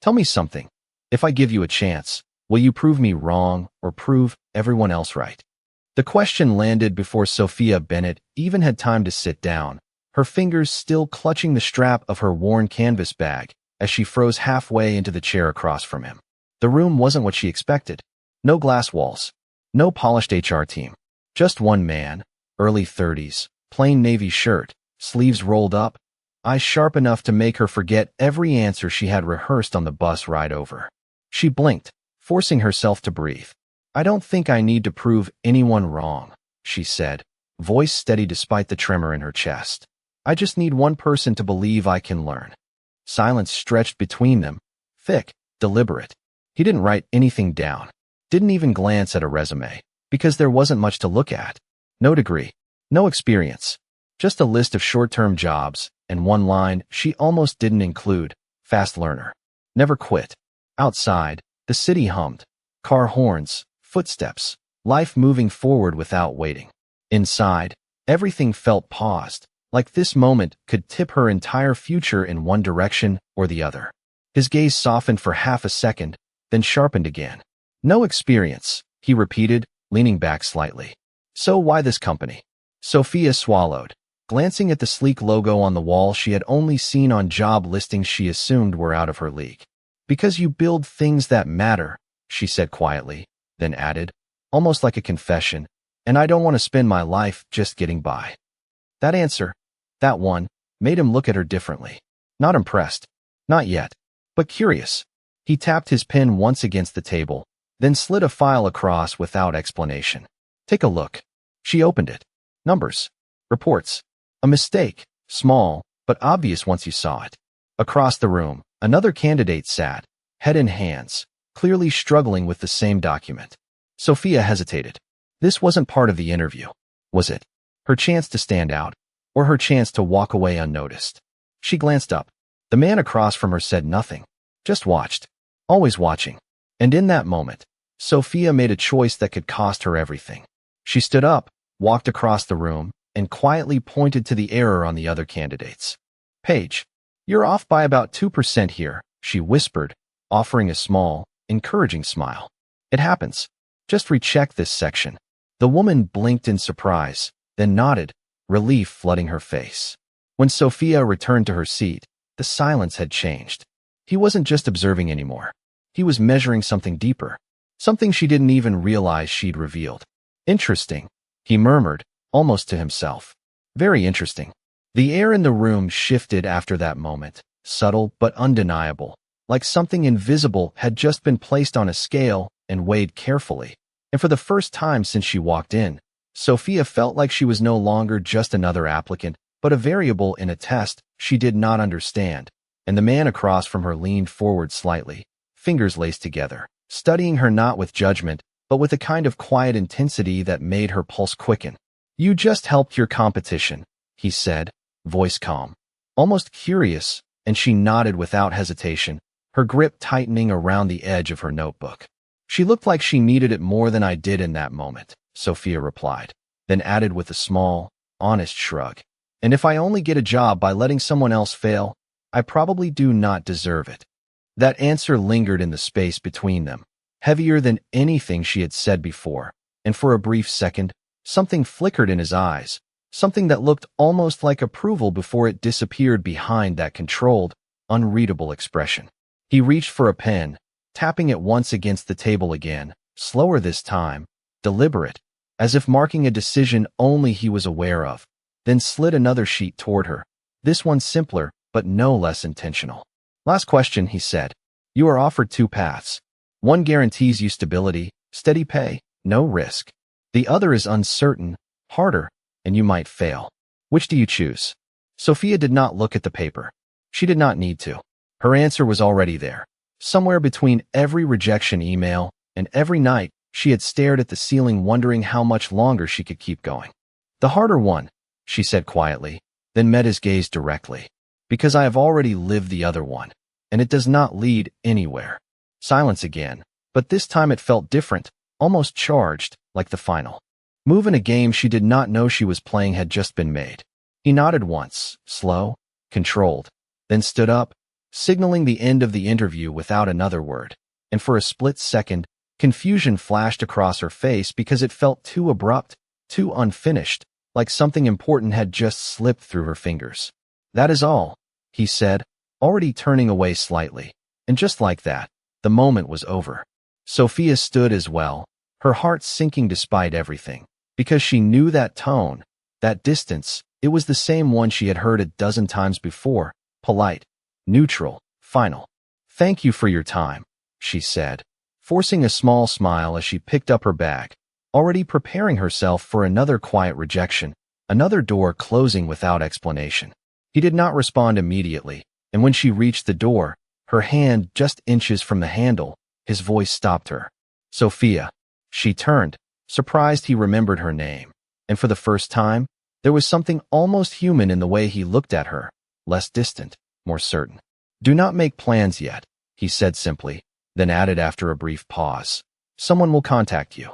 Tell me something. If I give you a chance, will you prove me wrong or prove everyone else right? The question landed before Sophia Bennett even had time to sit down, her fingers still clutching the strap of her worn canvas bag as she froze halfway into the chair across from him. The room wasn't what she expected. No glass walls. No polished HR team. Just one man, early 30s, plain navy shirt, sleeves rolled up, eyes sharp enough to make her forget every answer she had rehearsed on the bus ride over. She blinked, forcing herself to breathe. I don't think I need to prove anyone wrong, she said, voice steady despite the tremor in her chest. I just need one person to believe I can learn. Silence stretched between them, thick, deliberate. He didn't write anything down, didn't even glance at a resume, because there wasn't much to look at. No degree, no experience, just a list of short-term jobs, and one line she almost didn't include, fast learner. Never quit. Outside, the city hummed. Car horns, footsteps, life moving forward without waiting. Inside, everything felt paused, like this moment could tip her entire future in one direction or the other. His gaze softened for half a second, then sharpened again. No experience, he repeated, leaning back slightly. So why this company? Sophia swallowed, glancing at the sleek logo on the wall she had only seen on job listings she assumed were out of her league. Because you build things that matter, she said quietly, then added, almost like a confession, and I don't want to spend my life just getting by. That answer, that one, made him look at her differently. Not impressed. Not yet. But curious. He tapped his pen once against the table, then slid a file across without explanation. Take a look. She opened it. Numbers. Reports. A mistake. Small, but obvious once you saw it. Across the room, another candidate sat, head in hands, clearly struggling with the same document. Sophia hesitated. This wasn't part of the interview, was it? Her chance to stand out, or her chance to walk away unnoticed. She glanced up. The man across from her said nothing, just watched, always watching. And in that moment, Sophia made a choice that could cost her everything. She stood up, walked across the room, and quietly pointed to the error on the other candidates. Paige, you're off by about 2% here, she whispered, offering a small, encouraging smile. It happens. Just recheck this section. The woman blinked in surprise, then nodded, relief flooding her face. When Sophia returned to her seat, the silence had changed. He wasn't just observing anymore. He was measuring something deeper, something she didn't even realize she'd revealed. Interesting, he murmured, almost to himself. Very interesting. The air in the room shifted after that moment, subtle but undeniable, like something invisible had just been placed on a scale and weighed carefully. And for the first time since she walked in, Sophia felt like she was no longer just another applicant, but a variable in a test she did not understand. And the man across from her leaned forward slightly, fingers laced together, studying her not with judgment, but with a kind of quiet intensity that made her pulse quicken. You just helped your competition, he said, voice calm, almost curious, and she nodded without hesitation, her grip tightening around the edge of her notebook. She looked like she needed it more than I did in that moment, Sophia replied, then added with a small, honest shrug. And if I only get a job by letting someone else fail, I probably do not deserve it. That answer lingered in the space between them, heavier than anything she had said before, and for a brief second, something flickered in his eyes, something that looked almost like approval before it disappeared behind that controlled, unreadable expression. He reached for a pen, tapping it once against the table again, slower this time, deliberate, as if marking a decision only he was aware of, then slid another sheet toward her, this one simpler, but no less intentional. Last question, he said. You are offered two paths. One guarantees you stability, steady pay, no risk. The other is uncertain, harder, and you might fail. Which do you choose? Sophia did not look at the paper. She did not need to. Her answer was already there. Somewhere between every rejection email and every night, she had stared at the ceiling wondering how much longer she could keep going. The harder one, she said quietly, then met his gaze directly. Because I have already lived the other one, and it does not lead anywhere. Silence again, but this time it felt different, almost charged, like the final move in a game she did not know she was playing had just been made. He nodded once, slow, controlled, then stood up, signaling the end of the interview without another word. And for a split second, confusion flashed across her face because it felt too abrupt, too unfinished, like something important had just slipped through her fingers. "That is all," he said, already turning away slightly. And just like that, the moment was over. Sophia stood as well, her heart sinking despite everything, because she knew that tone, that distance. It was the same one she had heard a dozen times before, polite, neutral, final. "Thank you for your time," she said, forcing a small smile as she picked up her bag, already preparing herself for another quiet rejection, another door closing without explanation. He did not respond immediately, and when she reached the door, her hand just inches from the handle, his voice stopped her. "Sophia." She turned, surprised he remembered her name, and for the first time, there was something almost human in the way he looked at her, less distant, more certain. "Do not make plans yet," he said simply, then added after a brief pause. "Someone will contact you."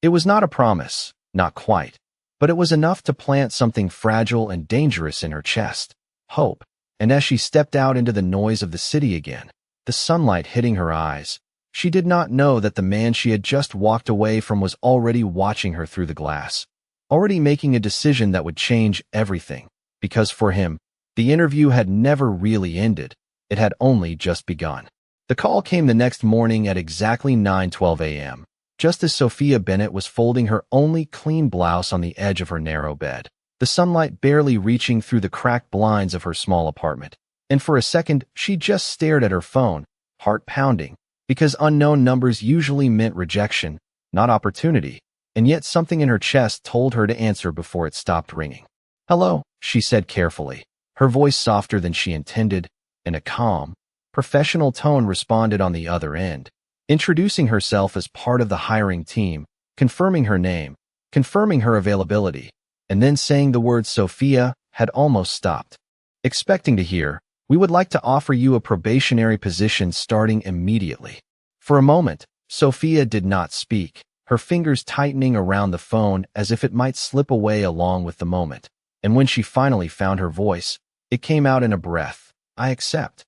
It was not a promise, not quite, but it was enough to plant something fragile and dangerous in her chest, hope. And as she stepped out into the noise of the city again, the sunlight hitting her eyes, she did not know that the man she had just walked away from was already watching her through the glass, already making a decision that would change everything, because for him, the interview had never really ended, it had only just begun. The call came the next morning at exactly 9:12 a.m., just as Sophia Bennett was folding her only clean blouse on the edge of her narrow bed, the sunlight barely reaching through the cracked blinds of her small apartment. And for a second, she just stared at her phone, heart pounding, because unknown numbers usually meant rejection, not opportunity, and yet something in her chest told her to answer before it stopped ringing. "Hello," she said carefully, her voice softer than she intended, and a calm, professional tone responded on the other end, introducing herself as part of the hiring team, confirming her name, confirming her availability, and then saying the word Sophia had almost stopped. Expecting to hear, "We would like to offer you a probationary position starting immediately." For a moment, Sophia did not speak, her fingers tightening around the phone as if it might slip away along with the moment. And when she finally found her voice, it came out in a breath. "I accept."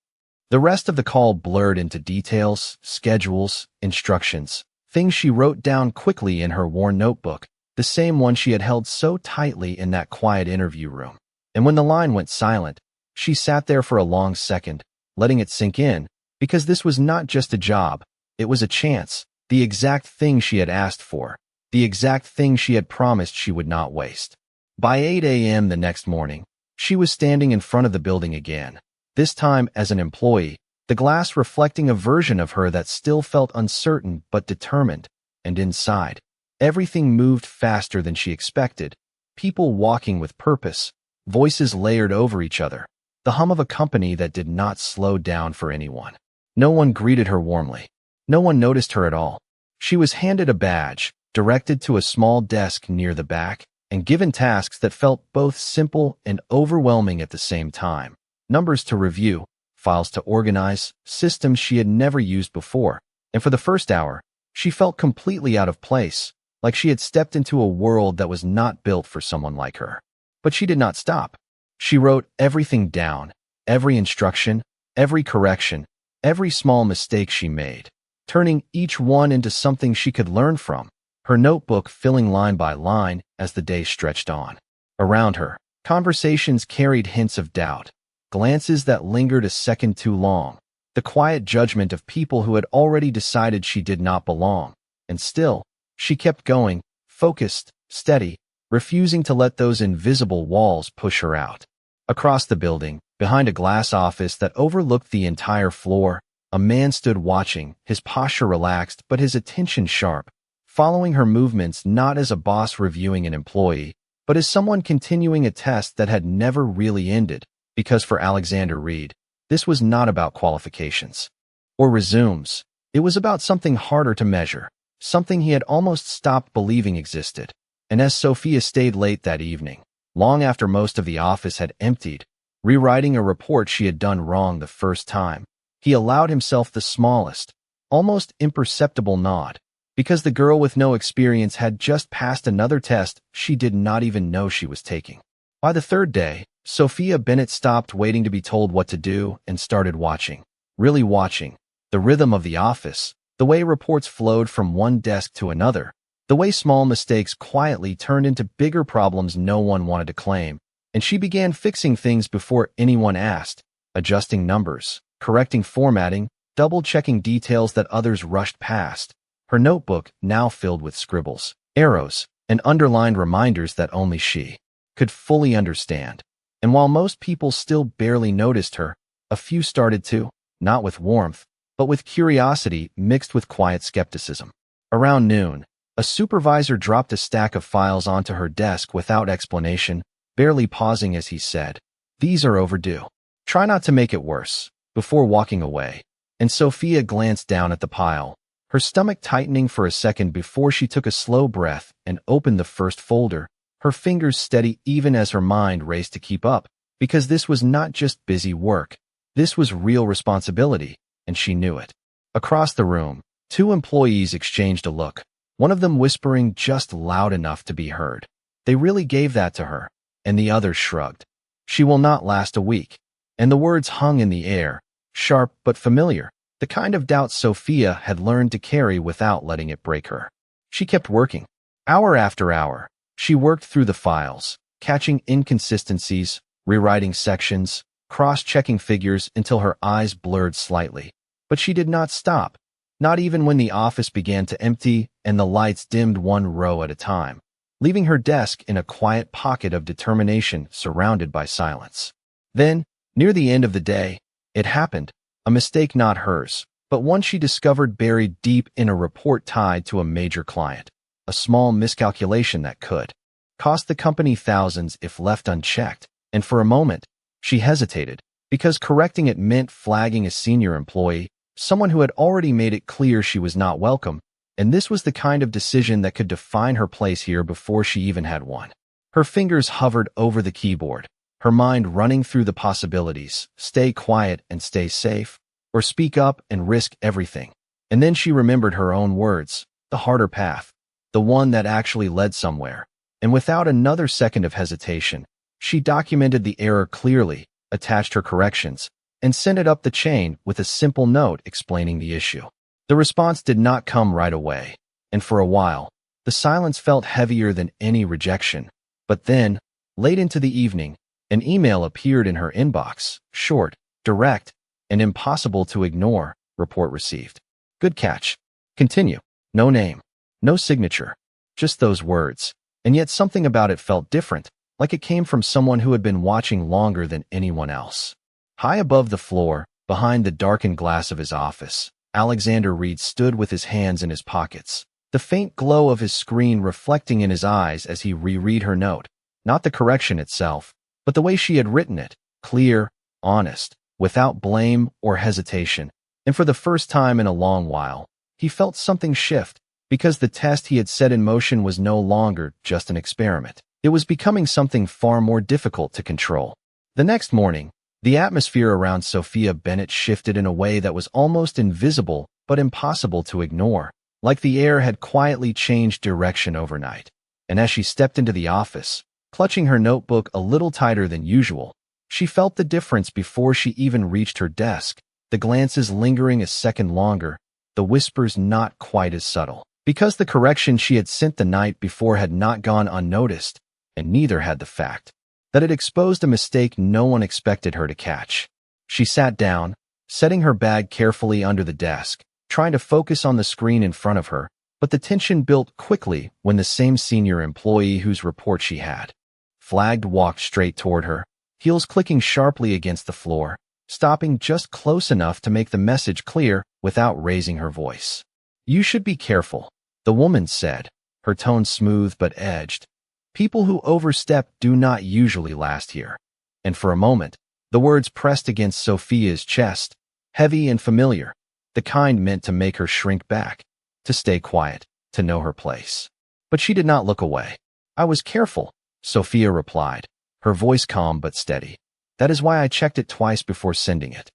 The rest of the call blurred into details, schedules, instructions, things she wrote down quickly in her worn notebook, the same one she had held so tightly in that quiet interview room. And when the line went silent, she sat there for a long second, letting it sink in, because this was not just a job, it was a chance, the exact thing she had asked for, the exact thing she had promised she would not waste. By 8 a.m. the next morning, she was standing in front of the building again, this time as an employee, the glass reflecting a version of her that still felt uncertain but determined, and inside, everything moved faster than she expected, people walking with purpose, voices layered over each other, the hum of a company that did not slow down for anyone. No one greeted her warmly. No one noticed her at all. She was handed a badge, directed to a small desk near the back, and given tasks that felt both simple and overwhelming at the same time. Numbers to review, files to organize, systems she had never used before, and for the first hour, she felt completely out of place, like she had stepped into a world that was not built for someone like her. But she did not stop. She wrote everything down, every instruction, every correction, every small mistake she made, turning each one into something she could learn from, her notebook filling line by line as the day stretched on. Around her, conversations carried hints of doubt, glances that lingered a second too long, the quiet judgment of people who had already decided she did not belong. And still, she kept going, focused, steady, refusing to let those invisible walls push her out. Across the building, behind a glass office that overlooked the entire floor, a man stood watching, his posture relaxed but his attention sharp, following her movements not as a boss reviewing an employee, but as someone continuing a test that had never really ended. Because for Alexander Reed, this was not about qualifications or resumes. It was about something harder to measure, something he had almost stopped believing existed. And as Sophia stayed late that evening, long after most of the office had emptied, rewriting a report she had done wrong the first time, he allowed himself the smallest, almost imperceptible nod, because the girl with no experience had just passed another test she did not even know she was taking. By the third day, Sophia Bennett stopped waiting to be told what to do and started watching. Really watching. The rhythm of the office, the way reports flowed from one desk to another, the way small mistakes quietly turned into bigger problems no one wanted to claim, and she began fixing things before anyone asked, adjusting numbers, correcting formatting, double-checking details that others rushed past. Her notebook now filled with scribbles, arrows, and underlined reminders that only she could fully understand. And while most people still barely noticed her, a few started to, not with warmth, but with curiosity mixed with quiet skepticism. Around noon, a supervisor dropped a stack of files onto her desk without explanation, barely pausing as he said, "These are overdue. Try not to make it worse," before walking away. And Sophia glanced down at the pile, her stomach tightening for a second before she took a slow breath and opened the first folder, her fingers steady even as her mind raced to keep up, because this was not just busy work. This was real responsibility, and she knew it. Across the room, two employees exchanged a look, one of them whispering just loud enough to be heard. They really gave that to her, and the other shrugged. "She will not last a week." And the words hung in the air, sharp but familiar, the kind of doubt Sophia had learned to carry without letting it break her. She kept working. Hour after hour, she worked through the files, catching inconsistencies, rewriting sections, cross-checking figures until her eyes blurred slightly. But she did not stop, not even when the office began to empty and the lights dimmed one row at a time, leaving her desk in a quiet pocket of determination surrounded by silence. Then, near the end of the day, it happened, a mistake not hers, but one she discovered buried deep in a report tied to a major client. A small miscalculation that could cost the company thousands if left unchecked, and for a moment, she hesitated, because correcting it meant flagging a senior employee, someone who had already made it clear she was not welcome, and this was the kind of decision that could define her place here before she even had one. Her fingers hovered over the keyboard, her mind running through the possibilities: stay quiet and stay safe, or speak up and risk everything. And then she remembered her own words, the harder path, the one that actually led somewhere. And without another second of hesitation, she documented the error clearly, attached her corrections, and sent it up the chain with a simple note explaining the issue. The response did not come right away, and for a while, the silence felt heavier than any rejection. But then, late into the evening, an email appeared in her inbox, short, direct, and impossible to ignore. Report received. Good catch. Continue. No name. No signature. Just those words. And yet something about it felt different, like it came from someone who had been watching longer than anyone else. High above the floor, behind the darkened glass of his office, Alexander Reed stood with his hands in his pockets, the faint glow of his screen reflecting in his eyes as he reread her note. Not the correction itself, but the way she had written it, clear, honest, without blame or hesitation. And for the first time in a long while, he felt something shift, because the test he had set in motion was no longer just an experiment. It was becoming something far more difficult to control. The next morning, the atmosphere around Sophia Bennett shifted in a way that was almost invisible but impossible to ignore, like the air had quietly changed direction overnight. And as she stepped into the office, clutching her notebook a little tighter than usual, she felt the difference before she even reached her desk, the glances lingering a second longer, the whispers not quite as subtle. Because the correction she had sent the night before had not gone unnoticed, and neither had the fact that it exposed a mistake no one expected her to catch. She sat down, setting her bag carefully under the desk, trying to focus on the screen in front of her, but the tension built quickly when the same senior employee whose report she had flagged walked straight toward her, heels clicking sharply against the floor, stopping just close enough to make the message clear without raising her voice. "You should be careful," the woman said, her tone smooth but edged. "People who overstep do not usually last here." And for a moment, the words pressed against Sophia's chest, heavy and familiar, the kind meant to make her shrink back, to stay quiet, to know her place. But she did not look away. "I was careful," Sophia replied, her voice calm but steady. "That is why I checked it twice before sending it."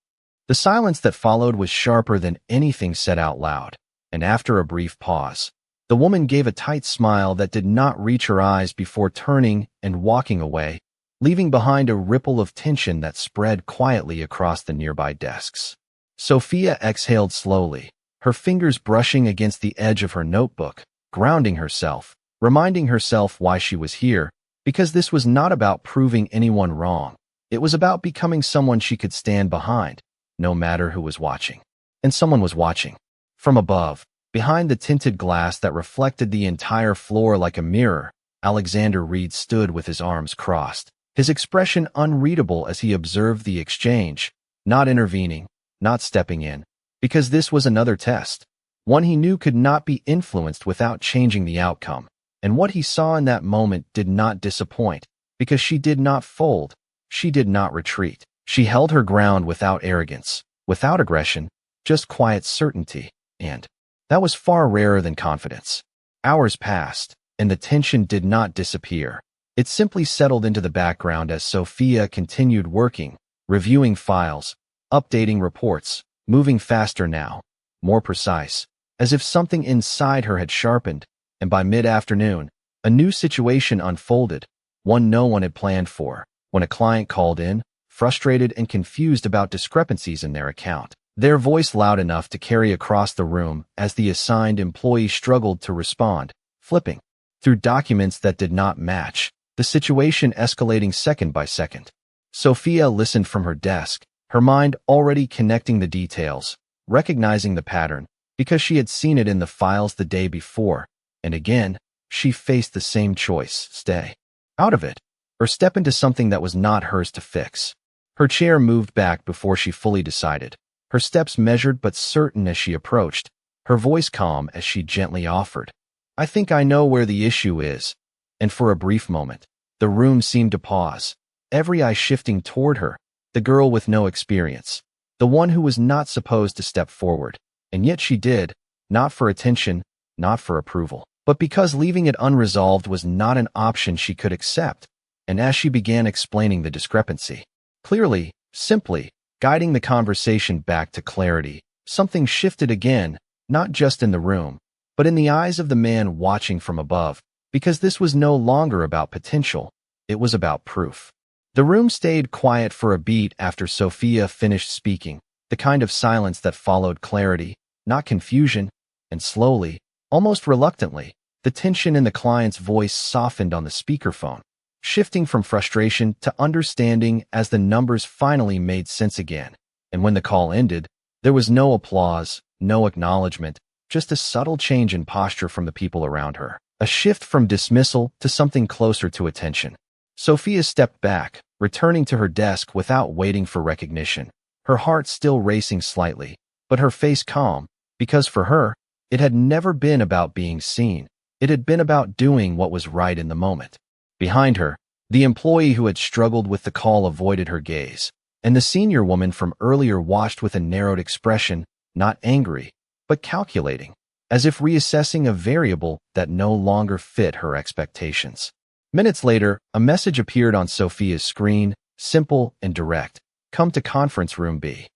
The silence that followed was sharper than anything said out loud, and after a brief pause, the woman gave a tight smile that did not reach her eyes before turning and walking away, leaving behind a ripple of tension that spread quietly across the nearby desks. Sophia exhaled slowly, her fingers brushing against the edge of her notebook, grounding herself, reminding herself why she was here, because this was not about proving anyone wrong. It was about becoming someone she could stand behind, no matter who was watching. And someone was watching. From above, behind the tinted glass that reflected the entire floor like a mirror, Alexander Reed stood with his arms crossed, his expression unreadable as he observed the exchange, not intervening, not stepping in, because this was another test, one he knew could not be influenced without changing the outcome. And what he saw in that moment did not disappoint, because she did not fold, she did not retreat. She held her ground without arrogance, without aggression, just quiet certainty, and that was far rarer than confidence. Hours passed, and the tension did not disappear. It simply settled into the background as Sophia continued working, reviewing files, updating reports, moving faster now, more precise, as if something inside her had sharpened, and by mid-afternoon, a new situation unfolded, one no one had planned for, when a client called in, frustrated and confused about discrepancies in their account, their voice loud enough to carry across the room as the assigned employee struggled to respond, flipping through documents that did not match, the situation escalating second by second. Sophia listened from her desk, her mind already connecting the details, recognizing the pattern, because she had seen it in the files the day before. And again, she faced the same choice: stay out of it, or step into something that was not hers to fix. Her chair moved back before she fully decided, her steps measured but certain as she approached, her voice calm as she gently offered, "I think I know where the issue is." And for a brief moment, the room seemed to pause, every eye shifting toward her, the girl with no experience, the one who was not supposed to step forward. And yet she did, not for attention, not for approval, but because leaving it unresolved was not an option she could accept. And as she began explaining the discrepancy, clearly, simply, guiding the conversation back to clarity, something shifted again, not just in the room, but in the eyes of the man watching from above, because this was no longer about potential, it was about proof. The room stayed quiet for a beat after Sophia finished speaking, the kind of silence that followed clarity, not confusion, and slowly, almost reluctantly, the tension in the client's voice softened on the speakerphone, shifting from frustration to understanding as the numbers finally made sense again. And when the call ended, there was no applause, no acknowledgement, just a subtle change in posture from the people around her, a shift from dismissal to something closer to attention. Sophia stepped back, returning to her desk without waiting for recognition, her heart still racing slightly, but her face calm, because for her, it had never been about being seen. It had been about doing what was right in the moment. Behind her, the employee who had struggled with the call avoided her gaze, and the senior woman from earlier watched with a narrowed expression, not angry, but calculating, as if reassessing a variable that no longer fit her expectations. Minutes later, a message appeared on Sophia's screen, simple and direct: "Come to conference room B."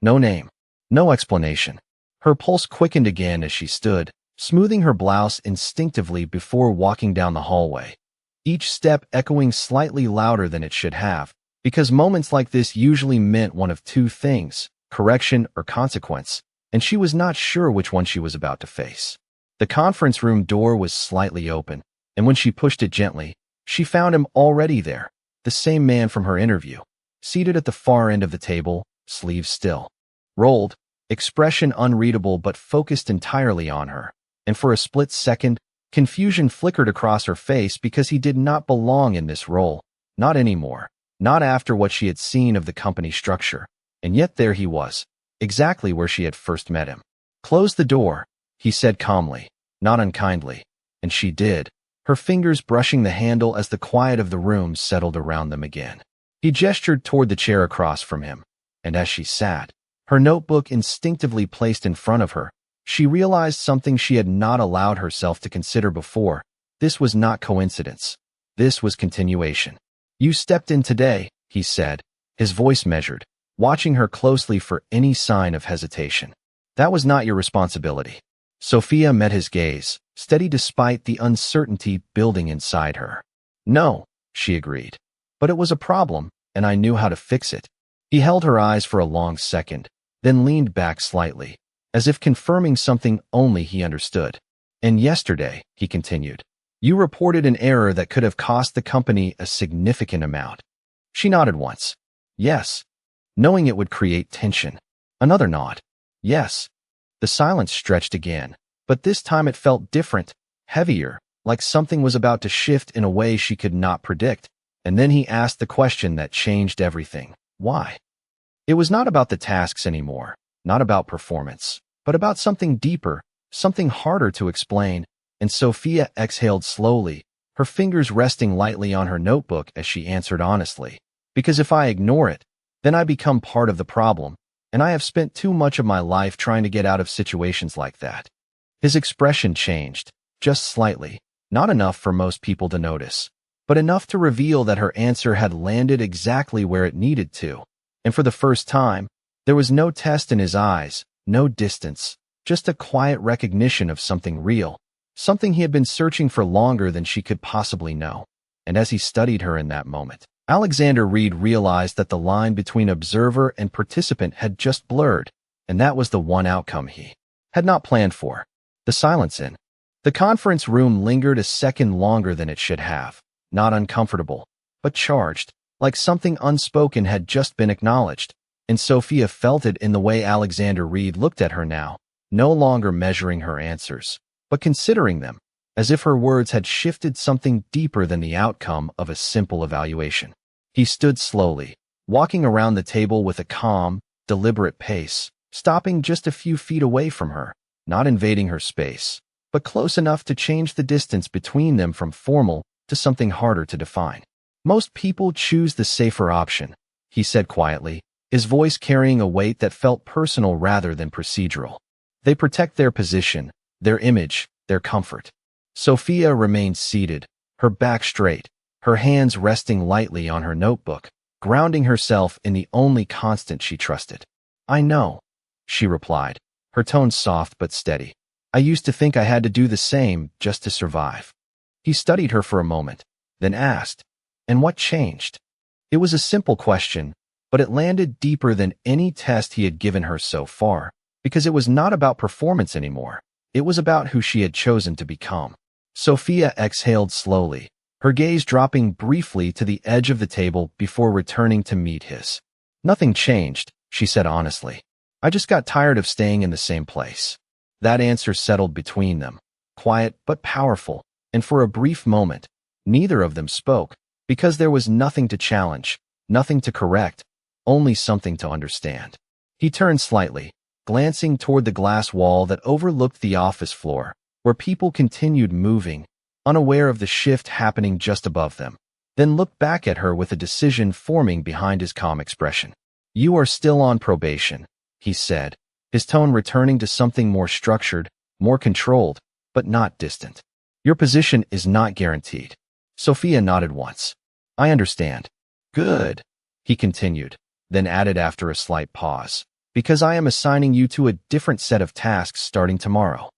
No name, no explanation. Her pulse quickened again as she stood, smoothing her blouse instinctively before walking down the hallway, each step echoing slightly louder than it should have, because moments like this usually meant one of two things: correction or consequence, and she was not sure which one she was about to face. The conference room door was slightly open, and when she pushed it gently, she found him already there, the same man from her interview, seated at the far end of the table, sleeves still rolled, expression unreadable but focused entirely on her. And for a split second, confusion flickered across her face because he did not belong in this role, not anymore, not after what she had seen of the company structure. And yet there he was, exactly where she had first met him. "Close the door," he said calmly, not unkindly, and she did, her fingers brushing the handle as the quiet of the room settled around them again. He gestured toward the chair across from him, and as she sat, her notebook instinctively placed in front of her, she realized something she had not allowed herself to consider before. This was not coincidence. This was continuation. "You stepped in today," he said, his voice measured, watching her closely for any sign of hesitation. "That was not your responsibility." Sophia met his gaze, steady despite the uncertainty building inside her. "No," she agreed. But it was a problem, and I knew how to fix it. He held her eyes for a long second, then leaned back slightly, as if confirming something only he understood. And yesterday, he continued, you reported an error that could have cost the company a significant amount. She nodded once. Yes. Knowing it would create tension. Another nod. Yes. The silence stretched again, but this time it felt different, heavier, like something was about to shift in a way she could not predict. And then he asked the question that changed everything. Why? It was not about the tasks anymore, not about performance, but about something deeper, something harder to explain. And Sophia exhaled slowly, her fingers resting lightly on her notebook as she answered honestly. Because if I ignore it, then I become part of the problem, and I have spent too much of my life trying to get out of situations like that. His expression changed, just slightly, not enough for most people to notice, but enough to reveal that her answer had landed exactly where it needed to. And for the first time, there was no test in his eyes, no distance, just a quiet recognition of something real, something he had been searching for longer than she could possibly know. And as he studied her in that moment, Alexander Reed realized that the line between observer and participant had just blurred, and that was the one outcome he had not planned for. The silence in the conference room lingered a second longer than it should have, not uncomfortable, but charged, like something unspoken had just been acknowledged. And Sophia felt it in the way Alexander Reed looked at her now, no longer measuring her answers, but considering them, as if her words had shifted something deeper than the outcome of a simple evaluation. He stood slowly, walking around the table with a calm, deliberate pace, stopping just a few feet away from her, not invading her space, but close enough to change the distance between them from formal to something harder to define. Most people choose the safer option, he said quietly, his voice carrying a weight that felt personal rather than procedural. They protect their position, their image, their comfort. Sophia remained seated, her back straight, her hands resting lightly on her notebook, grounding herself in the only constant she trusted. I know, she replied, her tone soft but steady. I used to think I had to do the same just to survive. He studied her for a moment, then asked, and what changed? It was a simple question, but it landed deeper than any test he had given her so far, because it was not about performance anymore. It was about who she had chosen to become. Sophia exhaled slowly, her gaze dropping briefly to the edge of the table before returning to meet his. Nothing changed, she said honestly. I just got tired of staying in the same place. That answer settled between them, quiet but powerful, and for a brief moment, neither of them spoke, because there was nothing to challenge, nothing to correct, only something to understand. He turned slightly, glancing toward the glass wall that overlooked the office floor, where people continued moving, unaware of the shift happening just above them, then looked back at her with a decision forming behind his calm expression. You are still on probation, he said, his tone returning to something more structured, more controlled, but not distant. Your position is not guaranteed. Sophia nodded once. I understand. Good, he continued, then added after a slight pause, because I am assigning you to a different set of tasks starting tomorrow.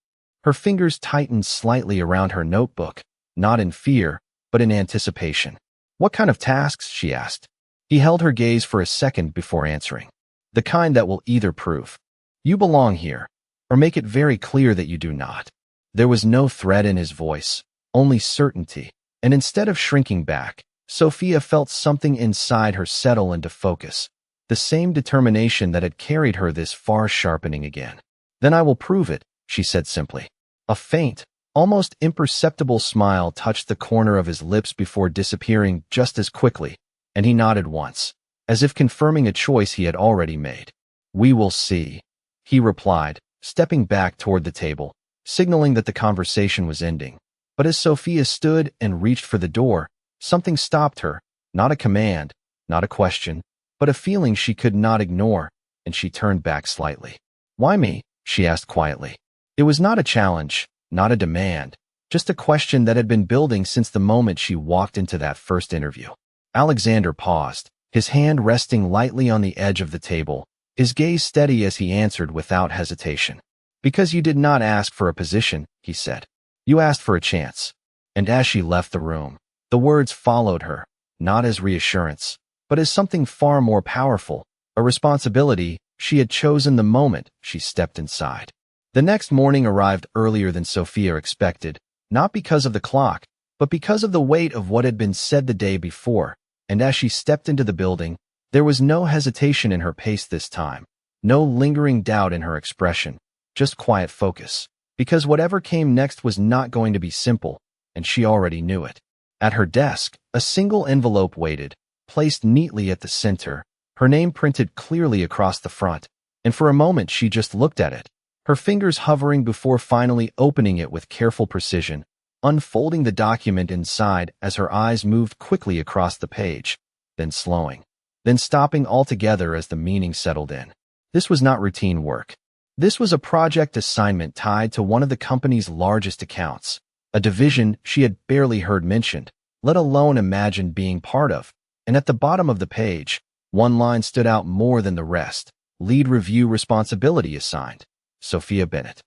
Her fingers tightened slightly around her notebook, not in fear, but in anticipation. What kind of tasks? She asked. He held her gaze for a second before answering. The kind that will either prove you belong here, or make it very clear that you do not. There was no threat in his voice, only certainty, and instead of shrinking back, Sophia felt something inside her settle into focus, the same determination that had carried her this far sharpening again. Then I will prove it, she said simply. A faint, almost imperceptible smile touched the corner of his lips before disappearing just as quickly, and he nodded once, as if confirming a choice he had already made. We will see, he replied, stepping back toward the table, signaling that the conversation was ending. But as Sophia stood and reached for the door, something stopped her, not a command, not a question, but a feeling she could not ignore, and she turned back slightly. Why me? She asked quietly. It was not a challenge, not a demand, just a question that had been building since the moment she walked into that first interview. Alexander paused, his hand resting lightly on the edge of the table, his gaze steady as he answered without hesitation. Because you did not ask for a position, he said. You asked for a chance. And as she left the room, the words followed her, not as reassurance, but as something far more powerful, a responsibility she had chosen the moment she stepped inside. The next morning arrived earlier than Sophia expected, not because of the clock, but because of the weight of what had been said the day before, and as she stepped into the building, there was no hesitation in her pace this time, no lingering doubt in her expression, just quiet focus, because whatever came next was not going to be simple, and she already knew it. At her desk, a single envelope waited, placed neatly at the center, her name printed clearly across the front, and for a moment she just looked at it, her fingers hovering before finally opening it with careful precision, unfolding the document inside as her eyes moved quickly across the page, then slowing, then stopping altogether as the meaning settled in. This was not routine work. This was a project assignment tied to one of the company's largest accounts, a division she had barely heard mentioned, let alone imagined being part of, and at the bottom of the page, one line stood out more than the rest: lead review responsibility assigned, Sophia Bennett.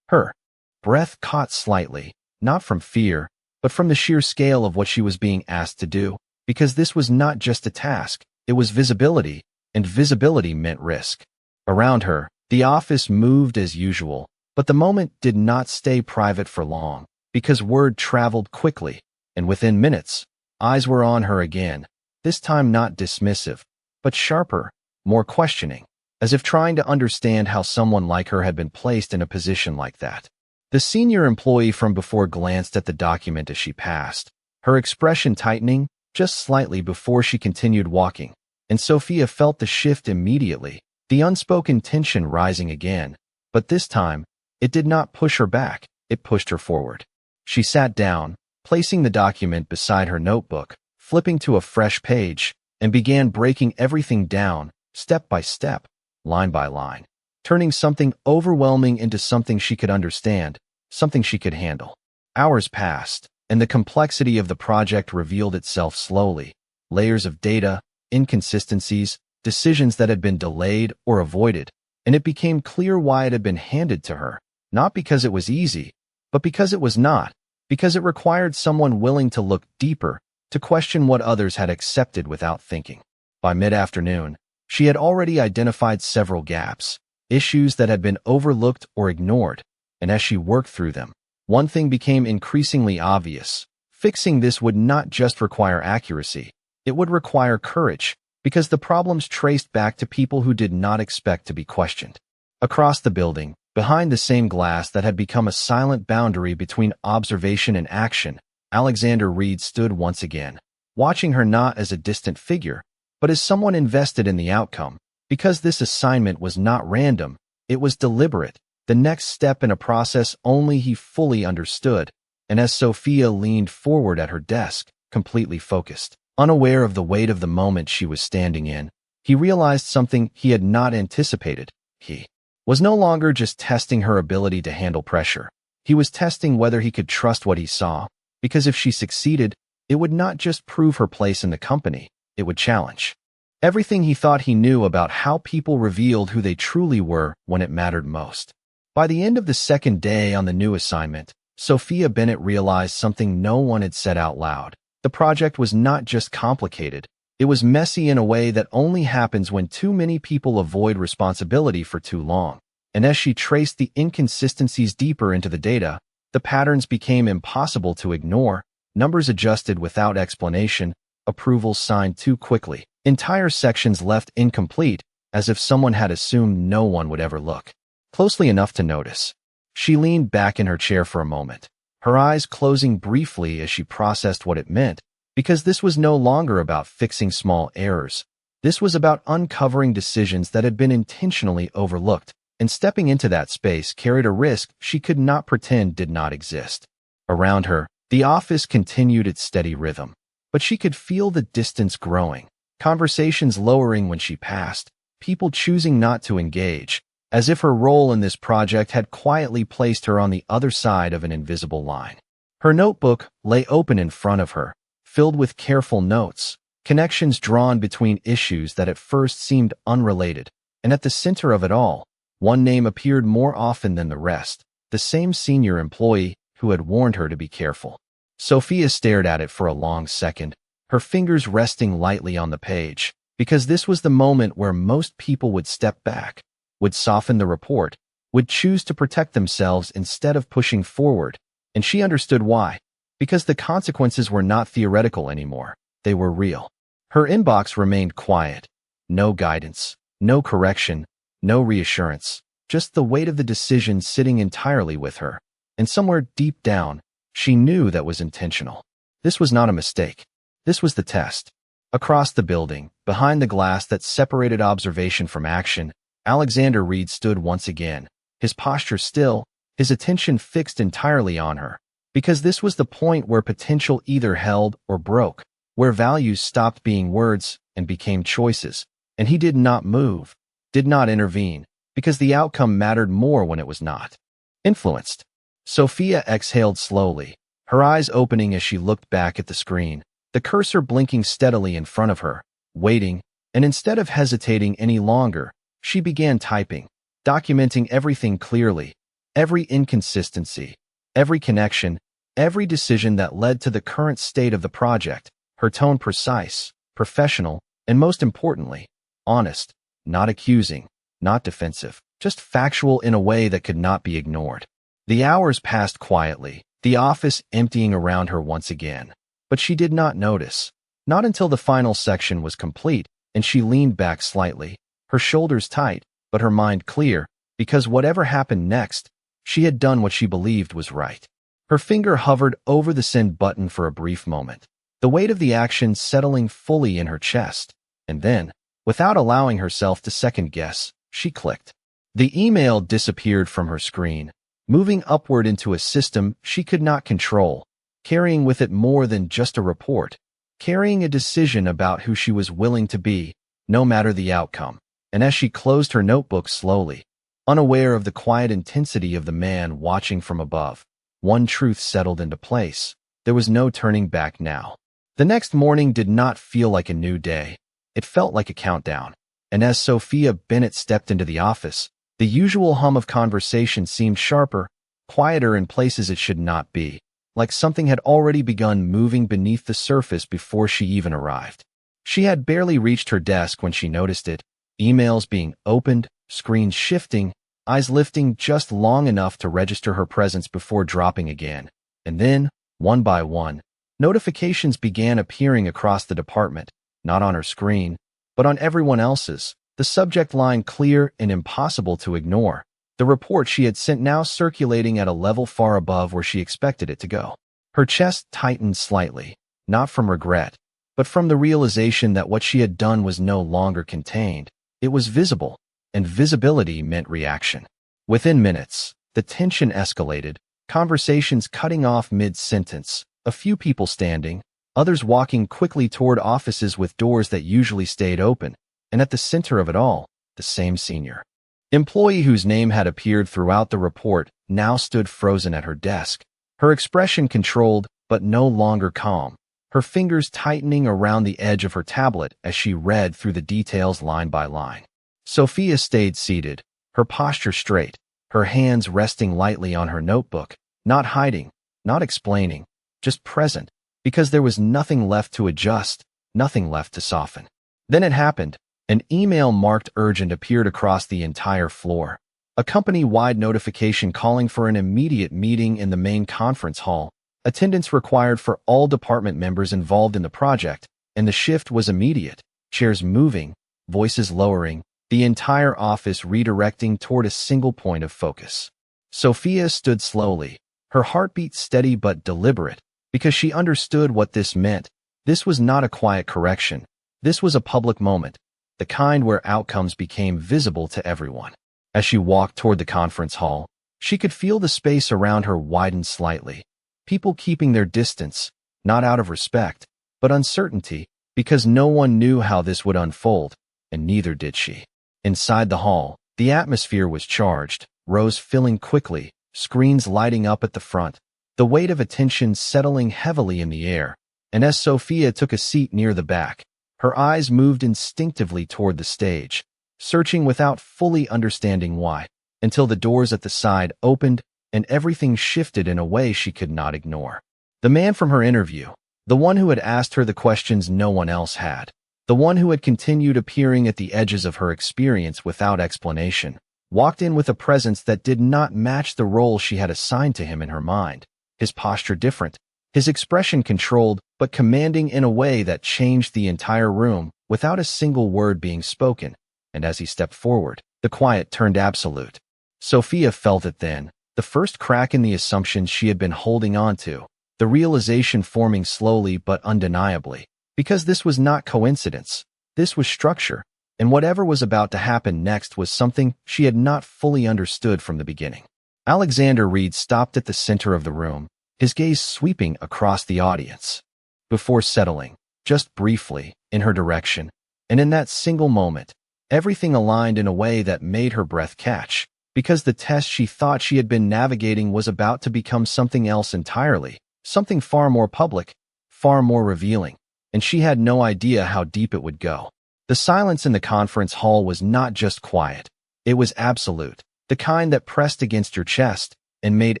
Her breath caught slightly, not from fear, but from the sheer scale of what she was being asked to do, because this was not just a task, it was visibility, and visibility meant risk. Around her, the office moved as usual, but the moment did not stay private for long, because word traveled quickly, and within minutes, eyes were on her again, this time not dismissive, but sharper, more questioning, as if trying to understand how someone like her had been placed in a position like that. The senior employee from before glanced at the document as she passed, her expression tightening just slightly before she continued walking, and Sophia felt the shift immediately, the unspoken tension rising again, but this time, it did not push her back, it pushed her forward. She sat down, placing the document beside her notebook, flipping to a fresh page, and began breaking everything down, step by step, line by line, turning something overwhelming into something she could understand, something she could handle. Hours passed, and the complexity of the project revealed itself slowly. Layers of data, inconsistencies, decisions that had been delayed or avoided, and it became clear why it had been handed to her, not because it was easy, but because it was not, because it required someone willing to look deeper, to question what others had accepted without thinking. By mid-afternoon, she had already identified several gaps, issues that had been overlooked or ignored, and as she worked through them, one thing became increasingly obvious. Fixing this would not just require accuracy, it would require courage, because the problems traced back to people who did not expect to be questioned. Across the building, behind the same glass that had become a silent boundary between observation and action, Alexander Reed stood once again, watching her not as a distant figure, but as someone invested in the outcome, because this assignment was not random, it was deliberate, the next step in a process only he fully understood, and as Sophia leaned forward at her desk, completely focused, unaware of the weight of the moment she was standing in, he realized something he had not anticipated. He was no longer just testing her ability to handle pressure. He was testing whether he could trust what he saw, because if she succeeded, it would not just prove her place in the company, it would challenge everything he thought he knew about how people revealed who they truly were when it mattered most. By the end of the second day on the new assignment, Sophia Bennett realized something no one had said out loud. The project was not just complicated, it was messy in a way that only happens when too many people avoid responsibility for too long. And as she traced the inconsistencies deeper into the data, the patterns became impossible to ignore, numbers adjusted without explanation, approvals signed too quickly, entire sections left incomplete, as if someone had assumed no one would ever look closely enough to notice. She leaned back in her chair for a moment, her eyes closing briefly as she processed what it meant, because this was no longer about fixing small errors. This was about uncovering decisions that had been intentionally overlooked, and stepping into that space carried a risk she could not pretend did not exist. Around her, the office continued its steady rhythm, but she could feel the distance growing, conversations lowering when she passed, people choosing not to engage, as if her role in this project had quietly placed her on the other side of an invisible line. Her notebook lay open in front of her, filled with careful notes, connections drawn between issues that at first seemed unrelated, and at the center of it all, one name appeared more often than the rest, the same senior employee who had warned her to be careful. Sophia stared at it for a long second, her fingers resting lightly on the page, because this was the moment where most people would step back, would soften the report, would choose to protect themselves instead of pushing forward, and she understood why. Because the consequences were not theoretical anymore, they were real. Her inbox remained quiet. No guidance, no correction, no reassurance, just the weight of the decision sitting entirely with her. And somewhere deep down, she knew that was intentional. This was not a mistake. This was the test. Across the building, behind the glass that separated observation from action, Alexander Reed stood once again, his posture still, his attention fixed entirely on her. Because this was the point where potential either held or broke, where values stopped being words and became choices. And he did not move, did not intervene, because the outcome mattered more when it was not influenced. Sophia exhaled slowly, her eyes opening as she looked back at the screen, the cursor blinking steadily in front of her, waiting, and instead of hesitating any longer, she began typing, documenting everything clearly, every inconsistency, every connection, every decision that led to the current state of the project, her tone precise, professional, and most importantly, honest, not accusing, not defensive, just factual in a way that could not be ignored. The hours passed quietly, the office emptying around her once again. But she did not notice. Not until the final section was complete, and she leaned back slightly, her shoulders tight, but her mind clear, because whatever happened next, she had done what she believed was right. Her finger hovered over the send button for a brief moment, the weight of the action settling fully in her chest, and then, without allowing herself to second-guess, she clicked. The email disappeared from her screen, moving upward into a system she could not control, carrying with it more than just a report, carrying a decision about who she was willing to be, no matter the outcome. And as she closed her notebook slowly, unaware of the quiet intensity of the man watching from above, one truth settled into place. There was no turning back now. The next morning did not feel like a new day. It felt like a countdown. And as Sophia Bennett stepped into the office, the usual hum of conversation seemed sharper, quieter in places it should not be, like something had already begun moving beneath the surface before she even arrived. She had barely reached her desk when she noticed it, emails being opened, screens shifting, eyes lifting just long enough to register her presence before dropping again. And then, one by one, notifications began appearing across the department, not on her screen, but on everyone else's, the subject line clear and impossible to ignore. The report she had sent now circulating at a level far above where she expected it to go. Her chest tightened slightly, not from regret, but from the realization that what she had done was no longer contained. It was visible, and visibility meant reaction. Within minutes, the tension escalated, conversations cutting off mid-sentence, a few people standing, others walking quickly toward offices with doors that usually stayed open, and at the center of it all, the same senior employee whose name had appeared throughout the report now stood frozen at her desk, her expression controlled but no longer calm, her fingers tightening around the edge of her tablet as she read through the details line by line. Sophia stayed seated, her posture straight, her hands resting lightly on her notebook, not hiding, not explaining, just present, because there was nothing left to adjust, nothing left to soften. Then it happened. An email marked urgent appeared across the entire floor. A company-wide notification calling for an immediate meeting in the main conference hall. Attendance required for all department members involved in the project, and the shift was immediate. Chairs moving, voices lowering, the entire office redirecting toward a single point of focus. Sophia stood slowly, her heartbeat steady but deliberate, because she understood what this meant. This was not a quiet correction. This was a public moment, the kind where outcomes became visible to everyone. As she walked toward the conference hall, she could feel the space around her widen slightly, people keeping their distance, not out of respect, but uncertainty, because no one knew how this would unfold, and neither did she. Inside the hall, the atmosphere was charged, rows filling quickly, screens lighting up at the front, the weight of attention settling heavily in the air, and as Sophia took a seat near the back, her eyes moved instinctively toward the stage, searching without fully understanding why, until the doors at the side opened and everything shifted in a way she could not ignore. The man from her interview, The one who had asked her the questions no one else had. The one who had continued appearing at the edges of her experience without explanation, walked in with a presence that did not match the role she had assigned to him in her mind. His posture different, his expression controlled but commanding in a way that changed the entire room without a single word being spoken. And as he stepped forward, the quiet turned absolute. Sophia felt it then, the first crack in the assumptions she had been holding on to, the realization forming slowly but undeniably. Because this was not coincidence, this was structure, and whatever was about to happen next was something she had not fully understood from the beginning. Alexander Reed stopped at the center of the room, his gaze sweeping across the audience, before settling, just briefly, in her direction, and in that single moment, everything aligned in a way that made her breath catch, because the test she thought she had been navigating was about to become something else entirely, something far more public, far more revealing, and she had no idea how deep it would go. The silence in the conference hall was not just quiet, it was absolute, the kind that pressed against your chest and made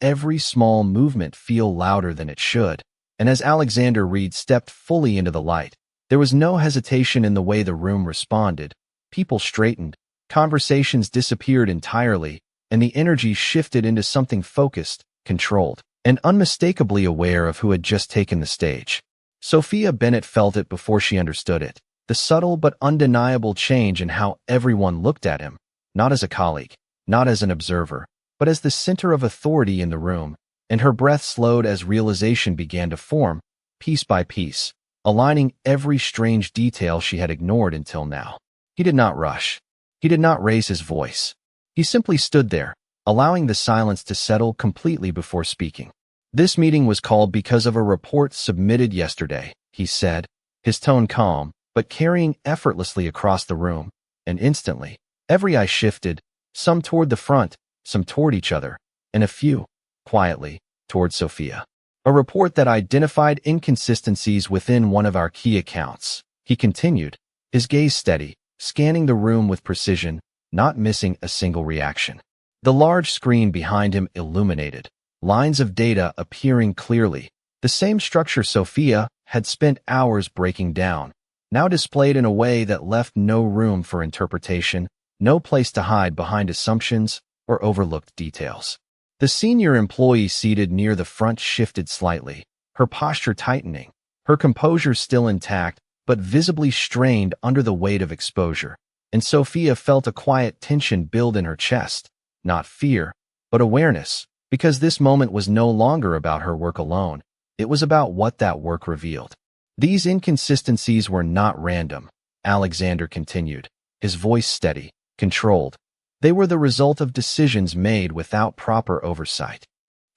every small movement feel louder than it should. And as Alexander Reed stepped fully into the light, there was no hesitation in the way the room responded. People straightened, conversations disappeared entirely, and the energy shifted into something focused, controlled, and unmistakably aware of who had just taken the stage. Sophia Bennett felt it before she understood it, the subtle but undeniable change in how everyone looked at him, not as a colleague, not as an observer, but as the center of authority in the room, and her breath slowed as realization began to form, piece by piece, aligning every strange detail she had ignored until now. He did not rush. He did not raise his voice. He simply stood there, allowing the silence to settle completely before speaking. This meeting was called because of a report submitted yesterday, he said, his tone calm, but carrying effortlessly across the room, and instantly, every eye shifted, some toward the front, some toward each other, and a few, quietly, toward Sophia. A report that identified inconsistencies within one of our key accounts. He continued, his gaze steady, scanning the room with precision, not missing a single reaction. The large screen behind him illuminated, lines of data appearing clearly, the same structure Sophia had spent hours breaking down, now displayed in a way that left no room for interpretation, no place to hide behind assumptions or overlooked details. The senior employee seated near the front shifted slightly, her posture tightening, her composure still intact but visibly strained under the weight of exposure, and Sophia felt a quiet tension build in her chest, not fear, but awareness, because this moment was no longer about her work alone, it was about what that work revealed. These inconsistencies were not random, Alexander continued, his voice steady, controlled. They were the result of decisions made without proper oversight.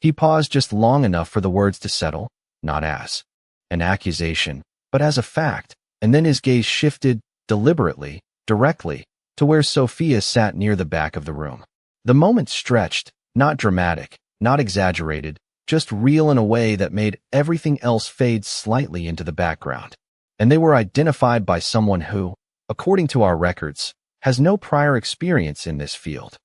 He paused just long enough for the words to settle, not as an accusation, but as a fact, and then his gaze shifted, deliberately, directly, to where Sophia sat near the back of the room. The moment stretched, not dramatic, not exaggerated, just real in a way that made everything else fade slightly into the background. And they were identified by someone who, according to our records, has no prior experience in this field.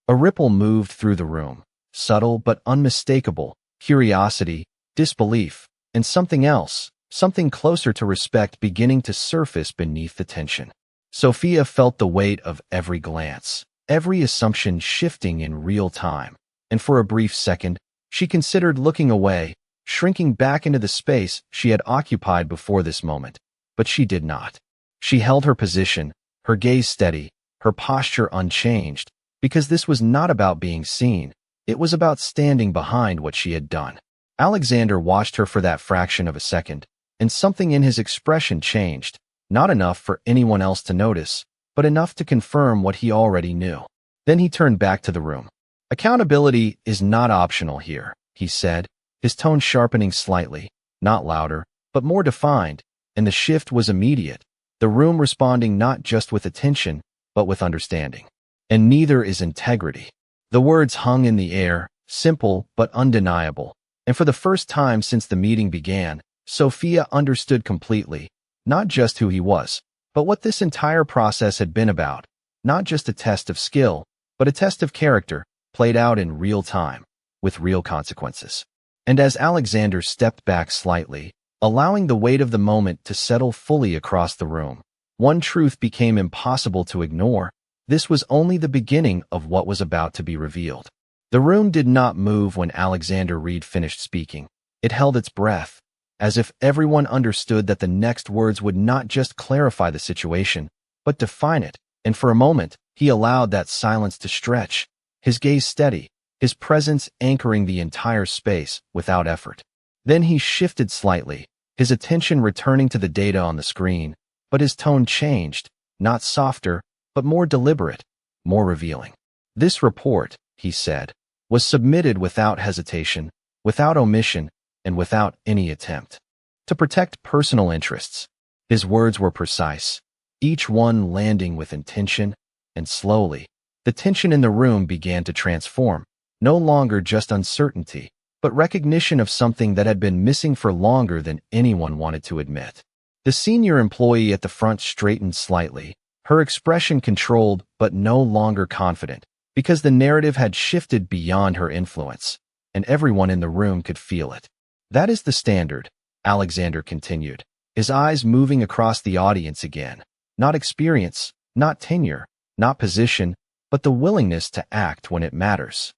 A ripple moved through the room, subtle but unmistakable, curiosity, disbelief, and something else, something closer to respect beginning to surface beneath the tension. Sophia felt the weight of every glance, every assumption shifting in real time, and for a brief second, she considered looking away, shrinking back into the space she had occupied before this moment, but she did not. She held her position, her gaze steady, her posture unchanged, because this was not about being seen, it was about standing behind what she had done. Alexander watched her for that fraction of a second, and something in his expression changed, not enough for anyone else to notice, but enough to confirm what he already knew. Then he turned back to the room. Accountability is not optional here, he said, his tone sharpening slightly, not louder, but more defined, and the shift was immediate, the room responding not just with attention, but with understanding. And neither is integrity. The words hung in the air, simple but undeniable, and for the first time since the meeting began, Sophia understood completely, not just who he was, but what this entire process had been about, not just a test of skill, but a test of character, played out in real time, with real consequences. And as Alexander stepped back slightly, allowing the weight of the moment to settle fully across the room. One truth became impossible to ignore. This was only the beginning of what was about to be revealed. The room did not move when Alexander Reed finished speaking. It held its breath, as if everyone understood that the next words would not just clarify the situation, but define it. And for a moment, he allowed that silence to stretch, his gaze steady, his presence anchoring the entire space without effort. Then he shifted slightly, his attention returning to the data on the screen, but his tone changed, not softer, but more deliberate, more revealing. This report, he said, was submitted without hesitation, without omission, and without any attempt to protect personal interests. His words were precise, each one landing with intention, and slowly, the tension in the room began to transform, no longer just uncertainty, but recognition of something that had been missing for longer than anyone wanted to admit. The senior employee at the front straightened slightly, her expression controlled but no longer confident, because the narrative had shifted beyond her influence, and everyone in the room could feel it. That is the standard, Alexander continued, his eyes moving across the audience again. Not experience, not tenure, not position, but the willingness to act when it matters.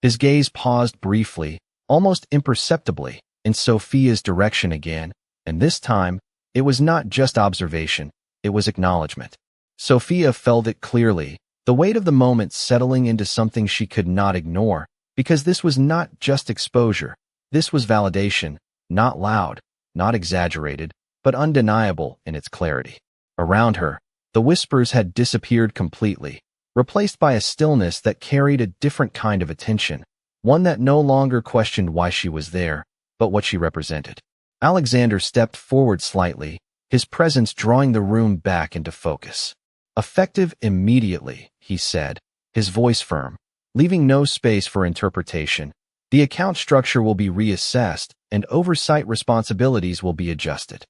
His gaze paused briefly, almost imperceptibly, in Sophia's direction again, and this time, it was not just observation, it was acknowledgement. Sophia felt it clearly, the weight of the moment settling into something she could not ignore, because this was not just exposure, this was validation, not loud, not exaggerated, but undeniable in its clarity. Around her, the whispers had disappeared completely, replaced by a stillness that carried a different kind of attention, one that no longer questioned why she was there, but what she represented. Alexander stepped forward slightly, his presence drawing the room back into focus. Effective immediately, he said, his voice firm, leaving no space for interpretation. The account structure will be reassessed, and oversight responsibilities will be adjusted.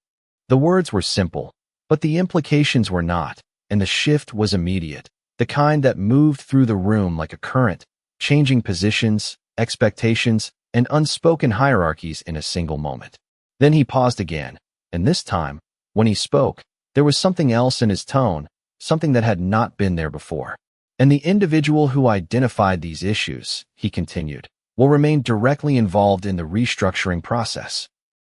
The words were simple, but the implications were not, and the shift was immediate, the kind that moved through the room like a current, changing positions, expectations, and unspoken hierarchies in a single moment. Then he paused again, and this time, when he spoke, there was something else in his tone, something that had not been there before. And the individual who identified these issues, he continued, will remain directly involved in the restructuring process.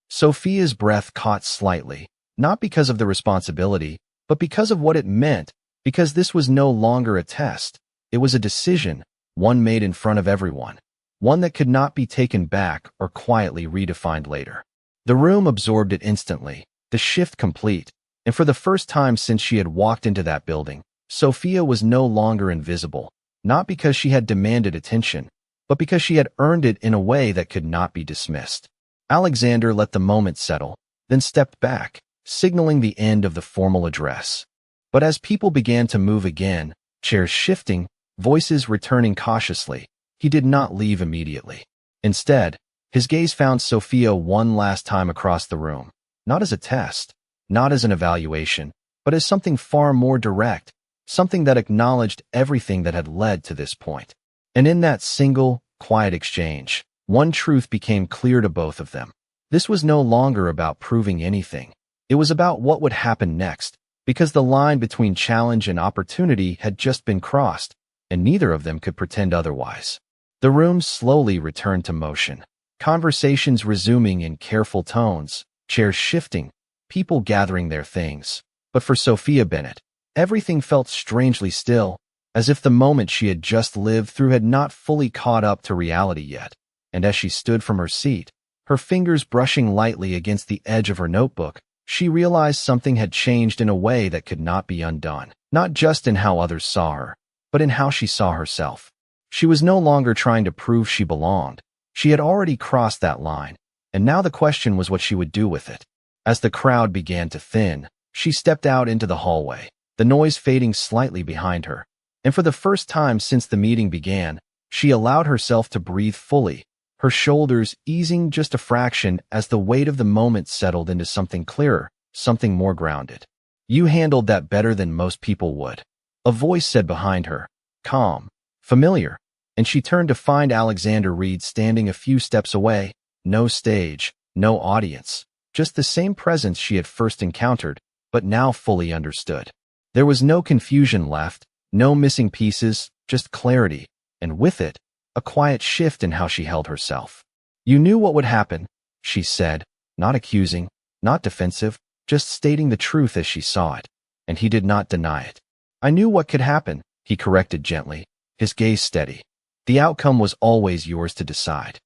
Sophia's breath caught slightly, not because of the responsibility, but because of what it meant, because this was no longer a test. It was a decision, one made in front of everyone, one that could not be taken back or quietly redefined later. The room absorbed it instantly, the shift complete, and for the first time since she had walked into that building, Sophia was no longer invisible, not because she had demanded attention, but because she had earned it in a way that could not be dismissed. Alexander let the moment settle, then stepped back, signaling the end of the formal address. But as people began to move again, chairs shifting, voices returning cautiously, he did not leave immediately. Instead, his gaze found Sophia one last time across the room, not as a test, not as an evaluation, but as something far more direct, something that acknowledged everything that had led to this point. And in that single, quiet exchange, one truth became clear to both of them. This was no longer about proving anything. It was about what would happen next, because the line between challenge and opportunity had just been crossed, and neither of them could pretend otherwise. The room slowly returned to motion, conversations resuming in careful tones, chairs shifting, people gathering their things. But for Sophia Bennett, everything felt strangely still, as if the moment she had just lived through had not fully caught up to reality yet. And as she stood from her seat, her fingers brushing lightly against the edge of her notebook, she realized something had changed in a way that could not be undone, not just in how others saw her, but in how she saw herself. She was no longer trying to prove she belonged. She had already crossed that line, and now the question was what she would do with it. As the crowd began to thin, she stepped out into the hallway, the noise fading slightly behind her. And for the first time since the meeting began, she allowed herself to breathe fully, her shoulders easing just a fraction as the weight of the moment settled into something clearer, something more grounded. "You handled that better than most people would," a voice said behind her, calm, familiar, and she turned to find Alexander Reed standing a few steps away. No stage, no audience, just the same presence she had first encountered, but now fully understood. There was no confusion left, no missing pieces, just clarity, and with it, a quiet shift in how she held herself. "You knew what would happen," she said, not accusing, not defensive, just stating the truth as she saw it, and he did not deny it. "I knew what could happen," he corrected gently, his gaze steady. "The outcome was always yours to decide."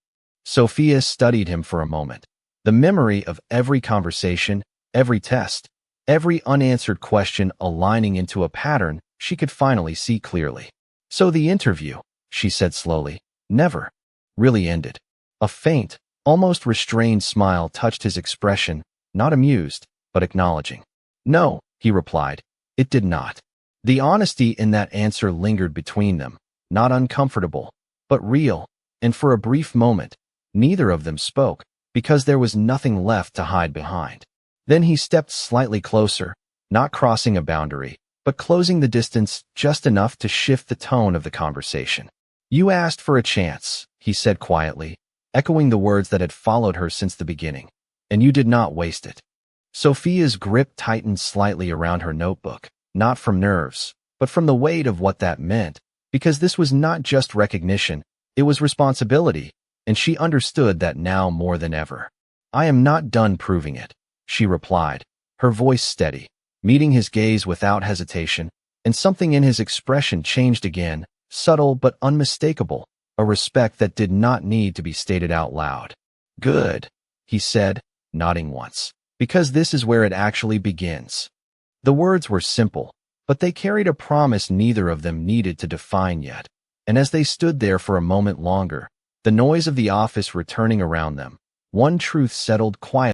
Sophia studied him for a moment. The memory of every conversation, every test, every unanswered question aligning into a pattern she could finally see clearly. "So the interview," she said slowly, "never really ended." A faint, almost restrained smile touched his expression, not amused, but acknowledging. "No," he replied, "it did not." The honesty in that answer lingered between them, not uncomfortable, but real, and for a brief moment, neither of them spoke, because there was nothing left to hide behind. Then he stepped slightly closer, not crossing a boundary, but closing the distance just enough to shift the tone of the conversation. "You asked for a chance," he said quietly, echoing the words that had followed her since the beginning, "and you did not waste it." Sophia's grip tightened slightly around her notebook, not from nerves, but from the weight of what that meant, because this was not just recognition, it was responsibility, and she understood that now more than ever. "I am not done proving it," she replied, her voice steady, meeting his gaze without hesitation, and something in his expression changed again, subtle but unmistakable, a respect that did not need to be stated out loud. "Good," he said, nodding once, "because this is where it actually begins." The words were simple, but they carried a promise neither of them needed to define yet, and as they stood there for a moment longer, the noise of the office returning around them, one truth settled quietly